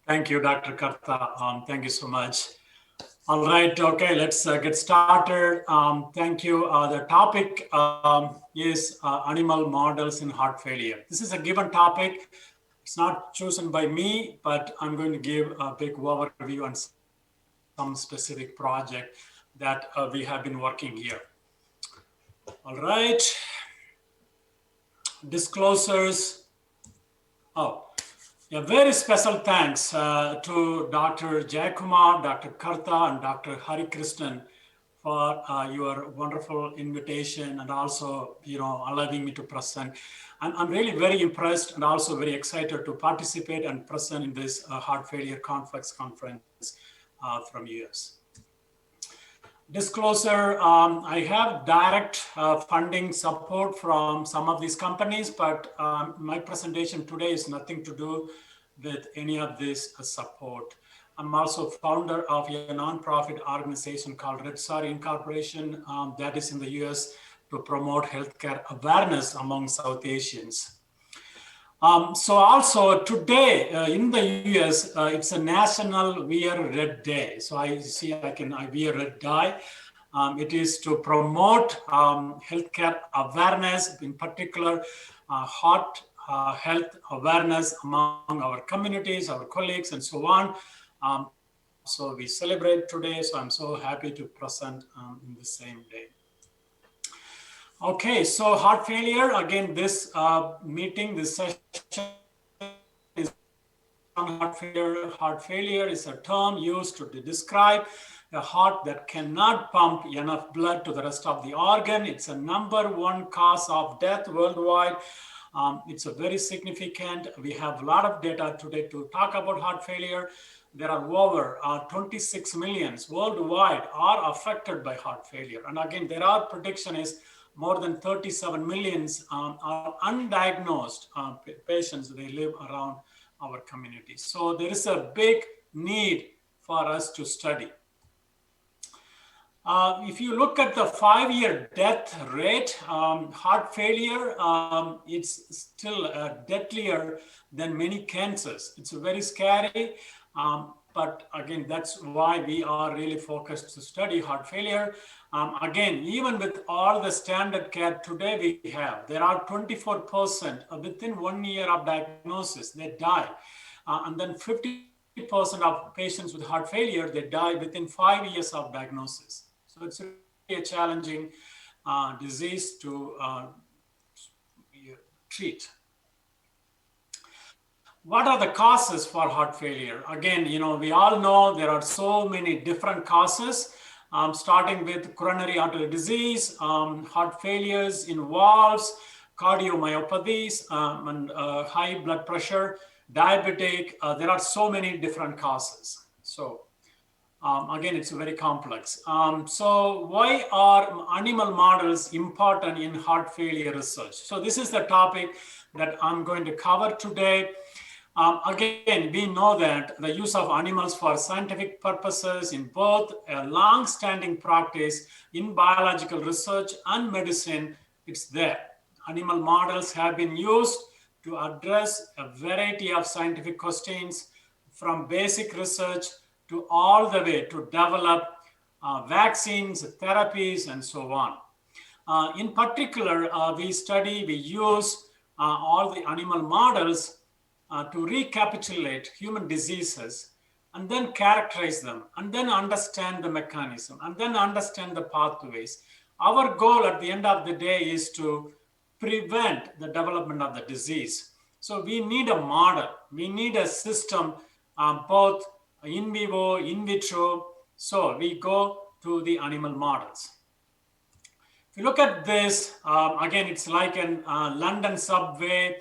Thank you, Dr. Karta. Thank you so much. All right, okay, let's get started. Thank you. The topic is animal models in heart failure. This is a given topic. It's not chosen by me, but I'm going to give a big overview on some specific project that we have been working here. All right. Disclosures. Oh, a very special thanks to Dr. Jayakumar, Dr. Karta, and Dr. Hari Krishnan for your wonderful invitation and also, allowing me to present. I'm really very impressed and also very excited to participate and present in this heart failure complex conference from US. Disclosure, I have direct funding support from some of these companies, but my presentation today is nothing to do with any of this support. I'm also founder of a nonprofit organization called Red Star Incorporation that is in the US to promote healthcare awareness among South Asians. So also today in the US, it's a national Wear Red Day. So I see I wear red dye. It is to promote healthcare awareness, in particular heart health awareness among our communities, our colleagues, and so on. So we celebrate today. So I'm so happy to present in the same day. Okay, so heart failure, again, this this session is on heart failure. Heart failure is a term used to describe a heart that cannot pump enough blood to the rest of the organ. It's a #1 cause of death worldwide. It's a very significant. We have a lot of data today to talk about heart failure. There are over 26 millions worldwide are affected by heart failure. And again, there are prediction is more than 37 millions are undiagnosed patients. They live around our communities. So there is a big need for us to study. If you look at the 5-year death rate, heart failure, it's still deadlier than many cancers. It's very scary, but again, that's why we are really focused to study heart failure. Again, even with all the standard care today we have, there are 24% within 1 year of diagnosis, they die. And then 50% of patients with heart failure, they die within 5 years of diagnosis. So it's really a challenging disease to treat. What are the causes for heart failure? Again, we all know there are so many different causes, starting with coronary artery disease, heart failures in valves, cardiomyopathies, and high blood pressure, diabetic. There are so many different causes. So again, it's very complex. So why are animal models important in heart failure research? So this is the topic that I'm going to cover today. Again, we know that the use of animals for scientific purposes in both a long-standing practice in biological research and medicine, it's there. Animal models have been used to address a variety of scientific questions, from basic research to all the way to develop vaccines, therapies, and so on. In particular, we use all the animal models to recapitulate human diseases and then characterize them and then understand the mechanism and then understand the pathways. Our goal at the end of the day is to prevent the development of the disease. So we need a model. We need a system, both in vivo, in vitro. So we go to the animal models. If you look at this, again, it's like a London subway.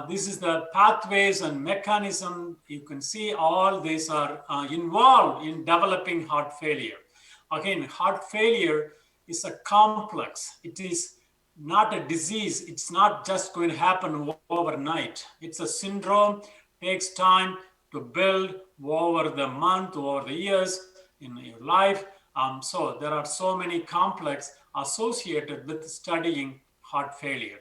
This is the pathways and mechanism. You can see all these are involved in developing heart failure. Again, heart failure is a complex. It is not a disease. It's not just going to happen overnight. It's a syndrome, takes time to build over the month, over the years in your life. So there are so many complex associated with studying heart failure.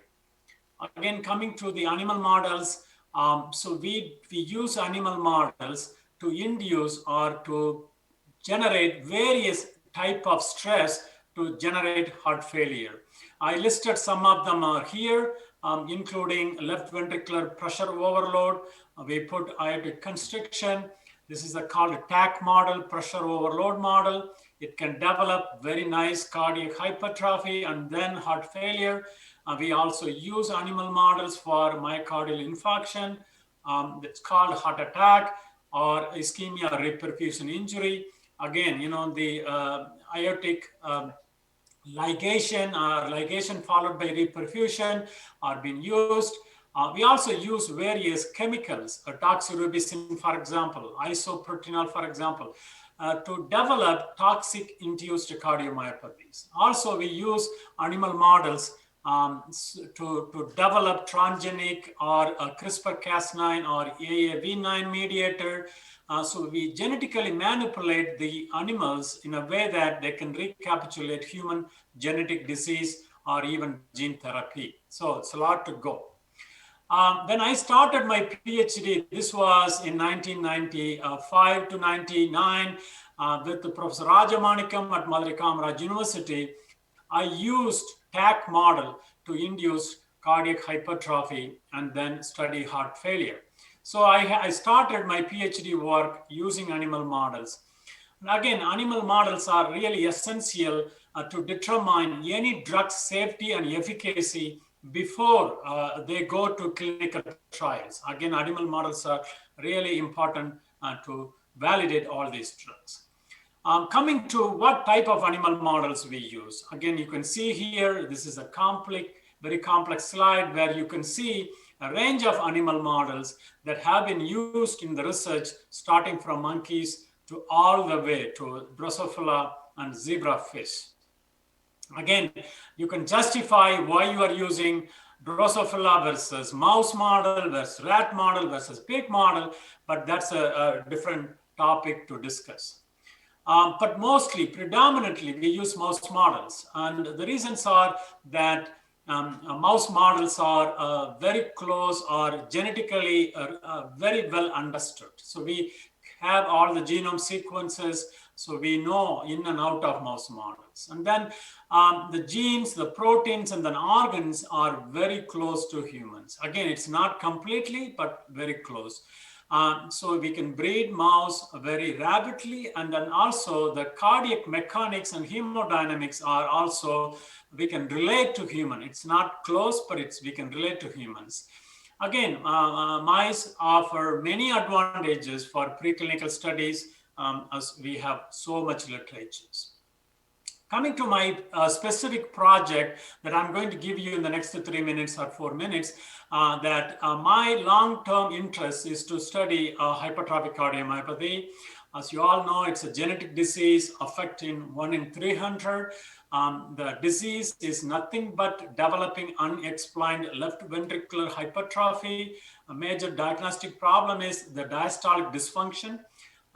Again, coming to the animal models, So we use animal models to induce or to generate various type of stress to generate heart failure. I listed some of them are here, including left ventricular pressure overload. We put aortic constriction. This is called a TAC model, pressure overload model. It can develop very nice cardiac hypertrophy and then heart failure. We also use animal models for myocardial infarction. It's called heart attack or ischemia reperfusion injury. Again, the aortic ligation or ligation followed by reperfusion are being used. We also use various chemicals, doxorubicin, for example, isoproterenol, for example, to develop toxic-induced cardiomyopathies. Also, we use animal models to develop transgenic or CRISPR-Cas9 or AAV9 mediator. So we genetically manipulate the animals in a way that they can recapitulate human genetic disease or even gene therapy. So it's a lot to go. When I started my PhD, this was in 1995 to 99 with Professor Rajamanikam at Madurai Kamaraj University. I used TAC model to induce cardiac hypertrophy and then study heart failure. So I started my PhD work using animal models. And again, animal models are really essential to determine any drug safety and efficacy before they go to clinical trials. Again, animal models are really important to validate all these drugs. Coming to what type of animal models we use. Again, you can see here, this is a very complex slide where you can see a range of animal models that have been used in the research, starting from monkeys to all the way to Drosophila and zebrafish. Again, you can justify why you are using Drosophila versus mouse model versus rat model versus pig model, but that's a different topic to discuss. But mostly, predominantly, we use mouse models. And the reasons are that mouse models are very close or genetically very well understood. So we have all the genome sequences, so we know in and out of mouse models. And then the genes, the proteins, and then organs are very close to humans. Again, it's not completely, but very close. So we can breed mouse very rapidly, and then also the cardiac mechanics and hemodynamics are also, we can relate to human. It's not close, but we can relate to humans. Again, mice offer many advantages for preclinical studies as we have so much literature. Coming to my specific project that I'm going to give you in the next 3 minutes or 4 minutes, that my long-term interest is to study hypertrophic cardiomyopathy. As you all know, it's a genetic disease affecting 1 in 300. The disease is nothing but developing unexplained left ventricular hypertrophy. A major diagnostic problem is the diastolic dysfunction.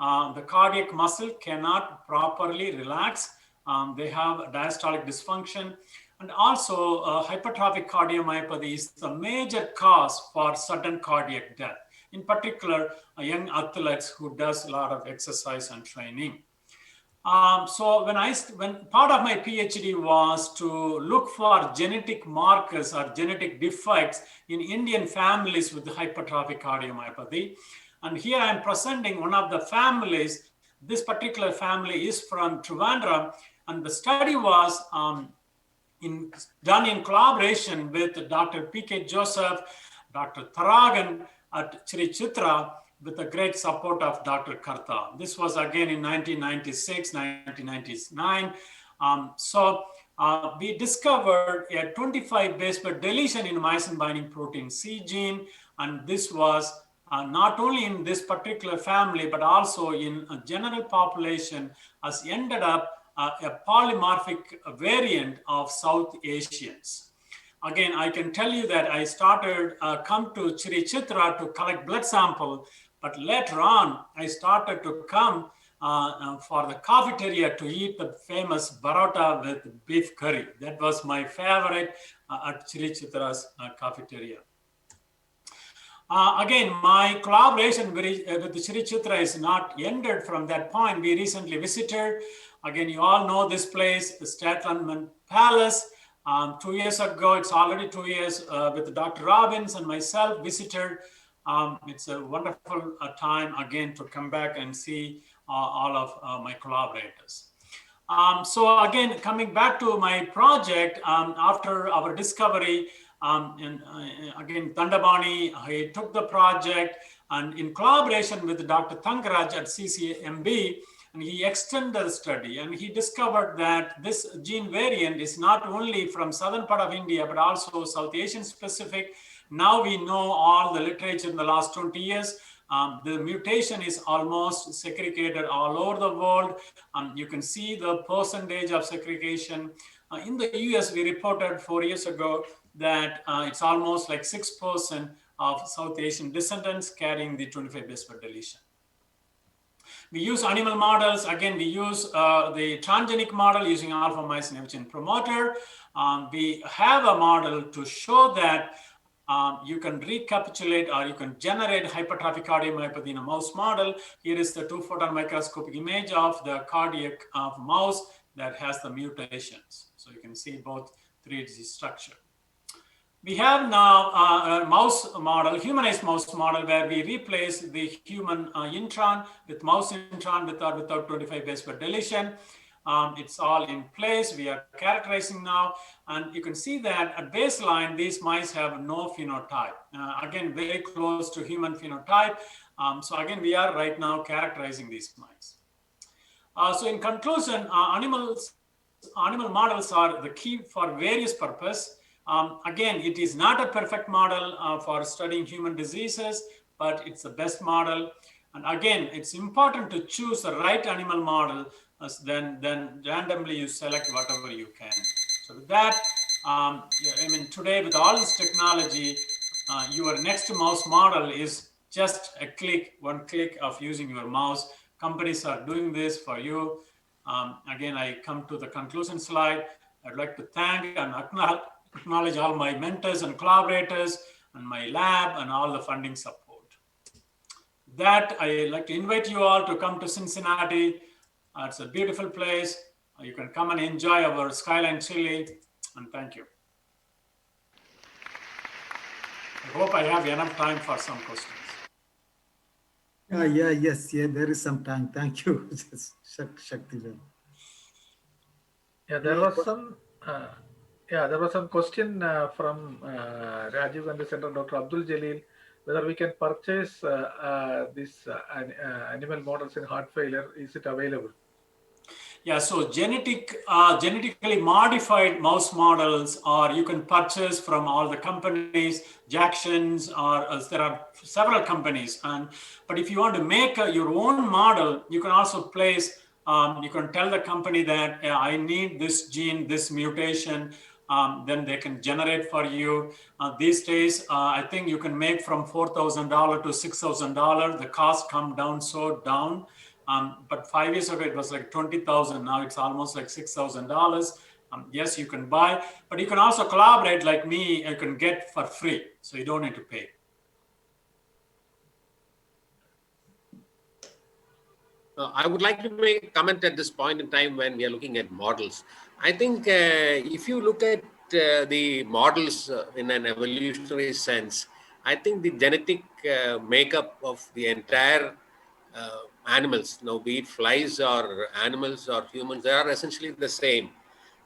The cardiac muscle cannot properly relax. They have diastolic dysfunction. And also, hypertrophic cardiomyopathy is the major cause for sudden cardiac death. In particular, young athletes who does a lot of exercise and training. So when part of my PhD was to look for genetic markers or genetic defects in Indian families with hypertrophic cardiomyopathy. And here I'm presenting one of the families. This particular family is from Trivandrum, and the study was done in collaboration with Dr. P.K. Joseph, Dr. Tharagan at Sri Chitra, with the great support of Dr. Karta. This was again in 1996, 1999. We discovered a 25 base pair deletion in myosin binding protein C gene, and this was not only in this particular family, but also in a general population, has ended up a polymorphic variant of South Asians. Again, I can tell you that I started, come to Sri Chitra to collect blood sample, but later on, I started to come for the cafeteria to eat the famous barota with beef curry. That was my favorite at Sri Chitra's cafeteria. Again, my collaboration with Shri Chitra is not ended from that point. We recently visited. Again, you all know this place, the Statland Palace. 2 years ago, it's already 2 years, with Dr. Robbins and myself visited. It's a wonderful time again to come back and see all of my collaborators. So again, coming back to my project, after our discovery, and again, Dandabani, he took the project and in collaboration with Dr. Thangaraj at CCMB, and he extended the study and he discovered that this gene variant is not only from southern part of India, but also South Asian specific. Now we know all the literature in the last 20 years. The mutation is almost segregated all over the world. You can see the percentage of segregation. In the US, we reported 4 years ago that it's almost like 6% of South Asian descendants carrying the 25 base pair deletion. We use animal models. Again, we use the transgenic model using alpha-myosin promoter. We have a model to show that you can recapitulate or you can generate hypertrophic cardiomyopathy in a mouse model. Here is the 2-photon microscopic image of the cardiac mouse that has the mutations. So you can see both 3D structure. We have now a mouse model, humanized mouse model, where we replace the human intron with mouse intron with or without 25 base pair deletion. It's all in place. We are characterizing now. And you can see that at baseline, these mice have no phenotype. Again, very close to human phenotype. So again, we are right now characterizing these mice. So in conclusion, animal models are the key for various purposes. Again, it is not a perfect model for studying human diseases, but it's the best model. And again, it's important to choose the right animal model, then randomly you select whatever you can. So with that, I mean, today with all this technology, your next mouse model is just a click, one click of using your mouse. Companies are doing this for you. Again, I come to the conclusion slide. I'd like to thank and acknowledge all my mentors and collaborators and my lab and all the funding support. That I'd like to invite you all to come to Cincinnati. It's a beautiful place. You can come and enjoy our skyline chili, and thank you. I hope I have enough time for some questions. Yes, there is some time. Thank you, Shaktivel. Yeah, there was some. There was some question from Rajiv Gandhi Center, Dr. Abdul Jalil, whether we can purchase this animal models in heart failure. Is it available? Yeah, so genetically modified mouse models, or you can purchase from all the companies, Jackson's, or there are several companies. But if you want to make your own model, you can also place. You can tell the company that I need this gene, this mutation. Then they can generate for you. These days, I think you can make from $4,000 to $6,000. The cost come down down. But 5 years ago, it was like $20,000. Now it's almost like $6,000. Yes, you can buy, but you can also collaborate like me. You can get for free, so you don't need to pay. I would like to make a comment at this point in time when we are looking at models. I think if you look at the models in an evolutionary sense, I think the genetic makeup of the entire animals, be it flies or animals or humans, they are essentially the same.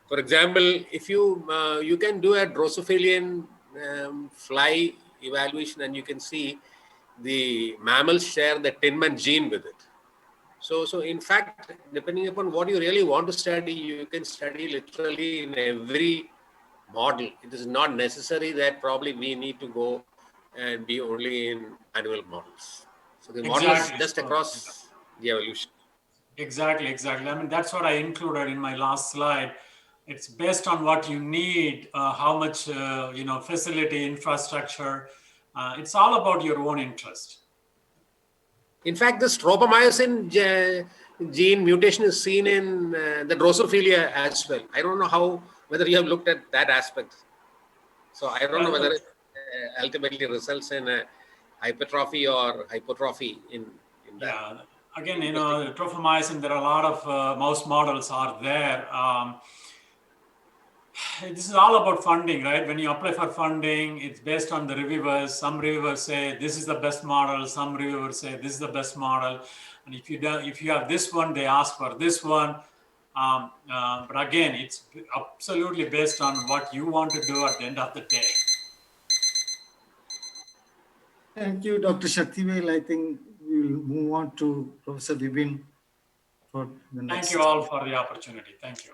For example, if you can do a Drosophilian fly evaluation, and you can see the mammals share the Tinman gene with it. So in fact, depending upon what you really want to study, you can study literally in every model. It is not necessary that probably we need to go and be only in animal models. So the model is just across the evolution. Exactly. I mean, that's what I included in my last slide. It's based on what you need, how much facility, infrastructure. It's all about your own interest. In fact, the stropomyosin gene mutation is seen in the Drosophila as well. I don't know whether you have looked at that aspect. So I don't know whether it ultimately results in hypertrophy or hypertrophy in that. Yeah, again, tropomyosin, there are a lot of mouse models are there. This is all about funding, right? When you apply for funding, it's based on the reviewers. Some reviewers say this is the best model. Some reviewers say this is the best model. And if you have this one, they ask for this one. But again, it's absolutely based on what you want to do at the end of the day. Thank you, Dr. Shaktivel. I think we will move on to Professor Vipin for the next. Thank you all for the opportunity. Thank you.